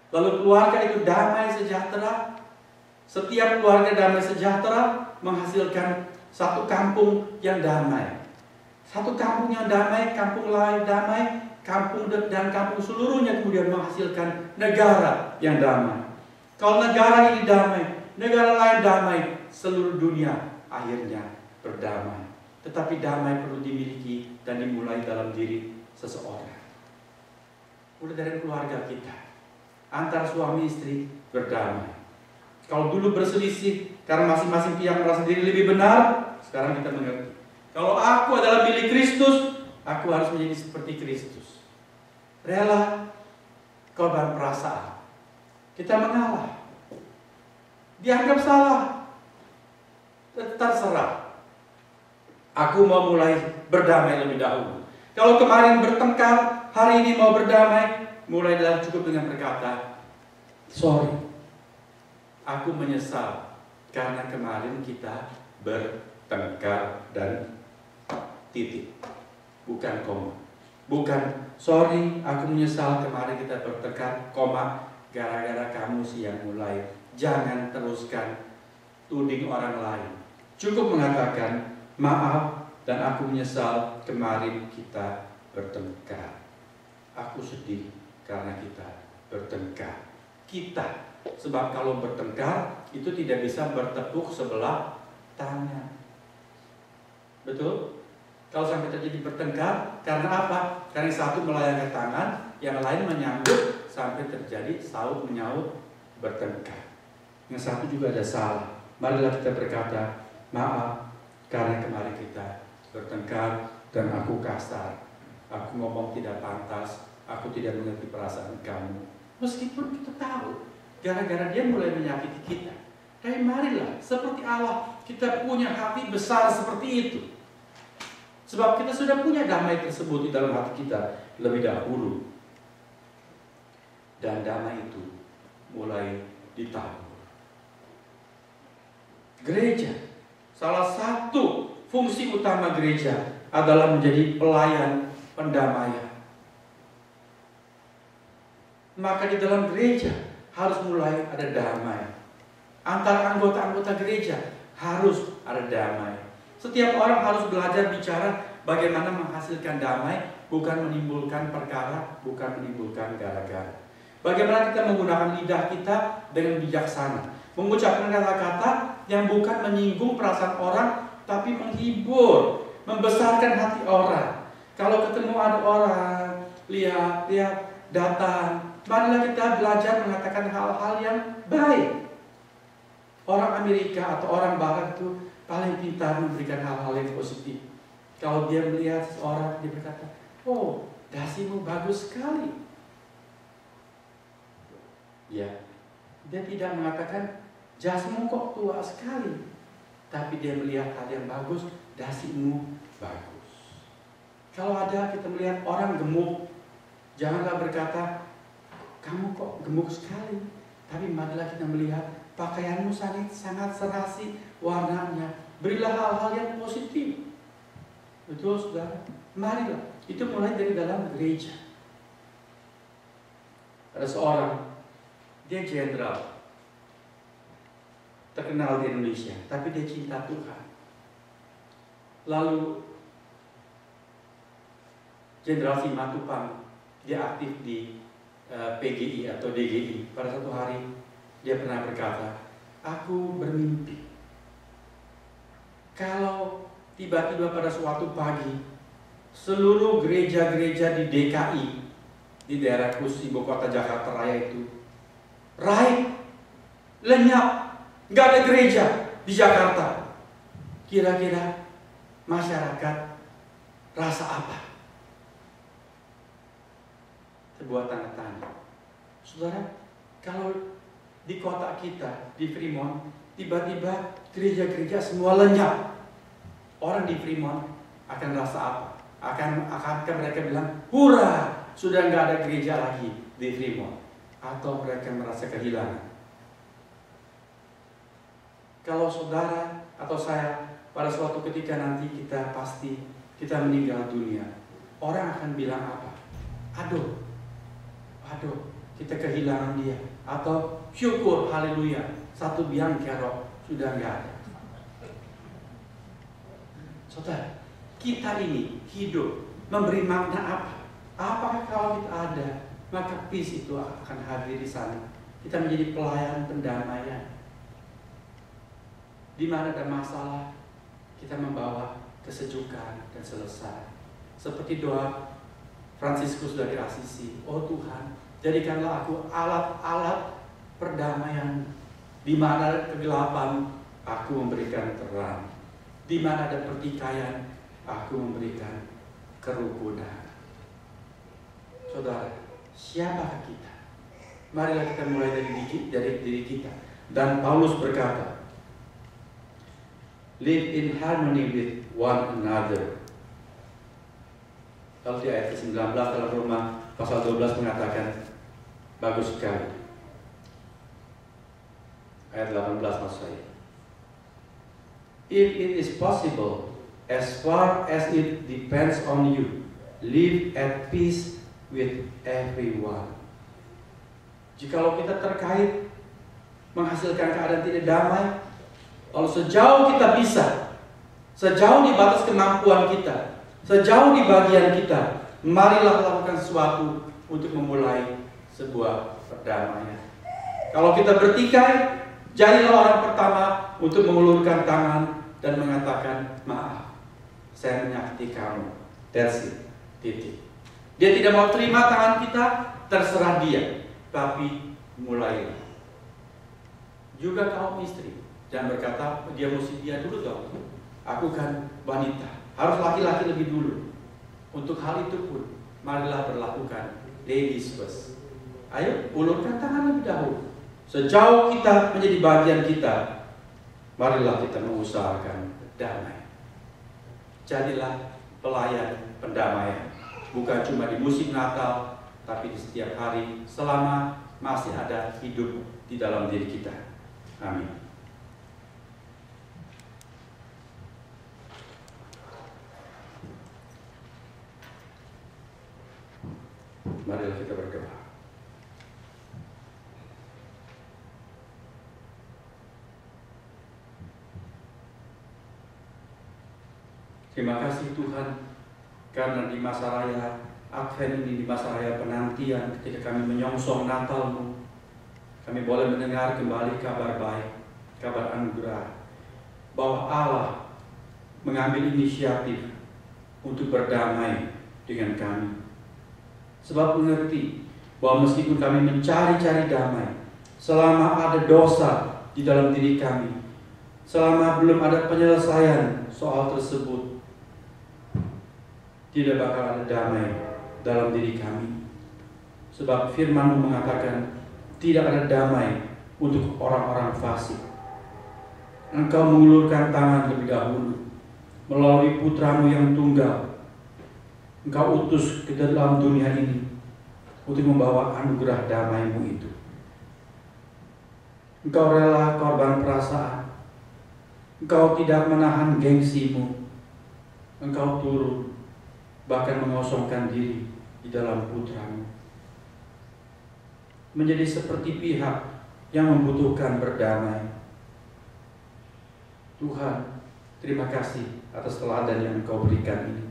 Lalu keluarga itu damai sejahtera. Setiap keluarga damai sejahtera menghasilkan satu kampung yang damai. Satu kampung yang damai, kampung lain damai, kampung dan kampung seluruhnya kemudian menghasilkan negara yang damai. Kalau negara ini damai, negara lain damai, seluruh dunia akhirnya berdamai. Tetapi damai perlu dimiliki dan dimulai dalam diri seseorang. Mulai dari keluarga kita, antara suami istri berdamai. Kalau dulu berselisih karena masing-masing pihak merasa diri lebih benar, sekarang kita mengerti. Kalau aku adalah milik Kristus, aku harus menjadi seperti Kristus. Rela korban perasaan. Kita mengalah. Dianggap salah. Terserah. Aku mau mulai berdamai lebih dahulu. Kalau kemarin bertengkar, hari ini mau berdamai, mulailah cukup dengan berkata, sorry. Aku menyesal karena kemarin kita bertengkar dan titik. Bukan koma. Bukan, sorry, aku menyesal kemarin kita bertengkar, koma, gara-gara kamu sih yang mulai. Jangan teruskan tuding orang lain. Cukup mengatakan, maaf dan aku menyesal kemarin kita bertengkar. Aku sedih karena kita bertengkar. Kita. Sebab kalau bertengkar itu tidak bisa bertepuk sebelah tangan. Betul? Kalau sampai terjadi bertengkar, karena apa? Karena satu melayangkan tangan, yang lain menyambut sampai terjadi saut menyaut bertengkar. Yang satu juga ada salah. Marilah kita berkata, maaf karena kemarin kita bertengkar dan aku kasar. Aku ngomong tidak pantas, aku tidak mengerti perasaan kamu. Meskipun kita tahu gara-gara dia mulai menyakiti kita. Tapi marilah, seperti Allah, kita punya hati besar seperti itu. Sebab kita sudah punya damai tersebut di dalam hati kita lebih dahulu. Dan damai itu mulai ditabur. Gereja, salah satu fungsi utama gereja adalah menjadi pelayan pendamaian. Maka di dalam gereja harus mulai ada damai. Antara anggota-anggota gereja harus ada damai. Setiap orang harus belajar bicara bagaimana menghasilkan damai, bukan menimbulkan perkara, bukan menimbulkan gara-gara. Bagaimana kita menggunakan lidah kita dengan bijaksana, mengucapkan kata-kata yang bukan menyinggung perasaan orang, tapi menghibur, membesarkan hati orang. Kalau ketemu ada orang, lihat, datang, marilah kita belajar mengatakan hal-hal yang baik. Orang Amerika atau orang Barat itu paling pintar memberikan hal-hal yang positif. Kalau dia melihat seseorang, dia berkata, oh, dasimu bagus sekali. Ya, dia tidak mengatakan, jasmu kok tua sekali. Tapi dia melihat hal yang bagus, dasimu bagus. Kalau ada kita melihat orang gemuk, janganlah berkata, kamu kok gemuk sekali. Tapi marilah kita melihat pakaianmu sangat serasi warnanya. Berilah hal-hal yang positif. Betul, saudara? Marilah. Itu mulai dari dalam gereja. Ada seorang, dia jenderal, terkenal di Indonesia, tapi dia cinta Tuhan. Lalu Jenderal Simatupang, dia aktif di PGI atau DGI. Pada satu hari dia pernah berkata, aku bermimpi kalau tiba-tiba pada suatu pagi seluruh gereja-gereja di DKI, di daerah khusus ibu kota Jakarta Raya itu raib, lenyap, nggak ada gereja di Jakarta. Kira-kira masyarakat rasa apa? Sebuah tanda tanya. Saudara, kalau di kota kita, di Fremont, tiba-tiba gereja-gereja semua lenyap, orang di Fremont akan rasa apa? Akankah mereka bilang, hurra, sudah nggak ada gereja lagi di Fremont? Atau mereka merasa kehilangan? Kalau saudara atau saya pada suatu ketika nanti kita meninggal dunia, orang akan bilang apa? Aduh, kita kehilangan dia. Atau syukur, haleluya, satu biang kerok sudah nggak ada. Saudara, kita ini hidup memberi makna apa? Apakah kalau kita ada, maka peace itu akan hadir di sana. Kita menjadi pelayan pendamaian. Di mana ada masalah, kita membawa kesejukan dan selesai. Seperti doa Fransiskus dari Asisi, oh Tuhan, jadikanlah aku alat-alat perdamaian. Di mana ada kegelapan, aku memberikan terang. Di mana ada pertikaian, aku memberikan kerukunan. Saudara, siapakah kita? Marilah kita mulai dari diri kita. Dan Paulus berkata, live in harmony with one another. Kalau di ayat 19 dalam Roma pasal 12 mengatakan, bagus sekali. Ayat 18 maksud saya. If it is possible, as far as it depends on you, live at peace with everyone. Jikalau kita terkait menghasilkan keadaan tidak damai, lalu sejauh kita bisa, sejauh di batas kemampuan kita, sejauh di bagian kita, marilah lakukan sesuatu untuk memulai sebuah perdamaian. Kalau kita bertikai, jadilah orang pertama untuk mengulurkan tangan dan mengatakan, maaf, saya menyakiti kamu. That's it. Titik. Dia tidak mau terima tangan kita, terserah dia. Tapi mulailah. Juga kaum istri, jangan berkata, dia mesti dia dulu dong. Aku kan wanita, harus laki-laki lebih dulu. Untuk hal itu pun, marilah berlakukan ladies first. Ayo, ulurkan tangan lebih dahulu. Sejauh kita menjadi bagian kita, marilah kita mengusahakan damai. Jadilah pelayan pendamaian. Bukan cuma di musim Natal, tapi di setiap hari selama masih ada hidup di dalam diri kita. Amin. Marilah kita berdoa. Terima kasih Tuhan, karena di masa raya Advent ini, di masa raya penantian, ketika kami menyongsong Natal-Mu, kami boleh mendengar kembali kabar baik, kabar anugerah, bahwa Allah mengambil inisiatif untuk berdamai dengan kami. Sebab mengerti bahwa meskipun kami mencari-cari damai, selama ada dosa di dalam diri kami, selama belum ada penyelesaian soal tersebut, tidak bakal ada damai dalam diri kami. Sebab firman-Mu mengatakan, tidak ada damai untuk orang-orang fasik. Engkau mengulurkan tangan lebih dahulu melalui putra-Mu yang tunggal. Engkau utus ke dalam dunia ini untuk membawa anugerah damai-Mu itu. Engkau rela korban perasaan. Engkau tidak menahan gengsi-Mu. Engkau turun, bahkan mengosongkan diri di dalam putra-Mu. Menjadi seperti pihak yang membutuhkan berdamai. Tuhan, terima kasih atas teladan yang Engkau berikan ini.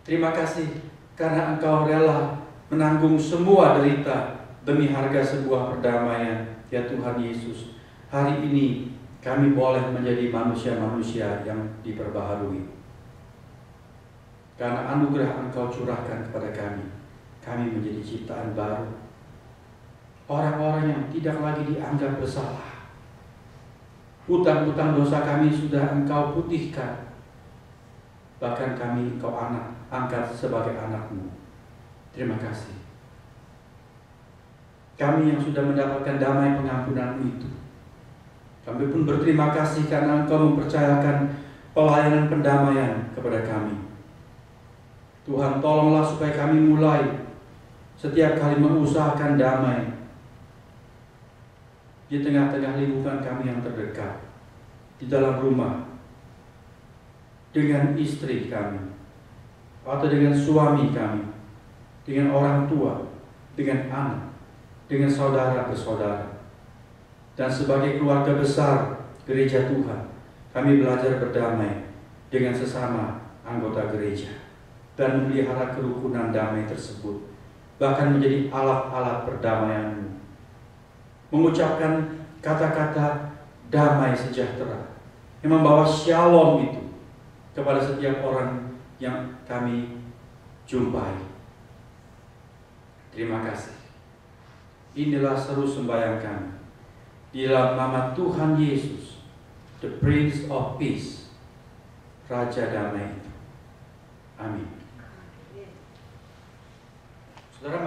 Terima kasih karena Engkau rela menanggung semua derita demi harga sebuah perdamaian, ya Tuhan Yesus. Hari ini kami boleh menjadi manusia-manusia yang diperbaharui. Karena anugerah Engkau curahkan kepada kami, kami menjadi ciptaan baru. Orang-orang yang tidak lagi dianggap bersalah. Hutang-hutang dosa kami sudah Engkau putihkan. Bahkan kami Engkau angkat sebagai anak-Mu. Terima kasih. Kami yang sudah mendapatkan damai pengampunan-Mu itu, kami pun berterima kasih karena Engkau mempercayakan pelayanan pendamaian kepada kami. Tuhan, tolonglah supaya kami mulai setiap kali mengusahakan damai di tengah-tengah lingkungan kami yang terdekat, di dalam rumah, dengan istri kami, atau dengan suami kami, dengan orang tua, dengan anak, dengan saudara bersaudara. Dan sebagai keluarga besar gereja Tuhan, kami belajar berdamai dengan sesama anggota gereja dan memelihara kerukunan damai tersebut, bahkan menjadi alat-alat perdamaian-Mu. Mengucapkan kata-kata damai sejahtera yang membawa shalom itu kepada setiap orang yang kami jumpai. Terima kasih. Inilah seru sembahyang kami di dalam nama Tuhan Yesus, the Prince of Peace, Raja Damai itu. Amin. Saudara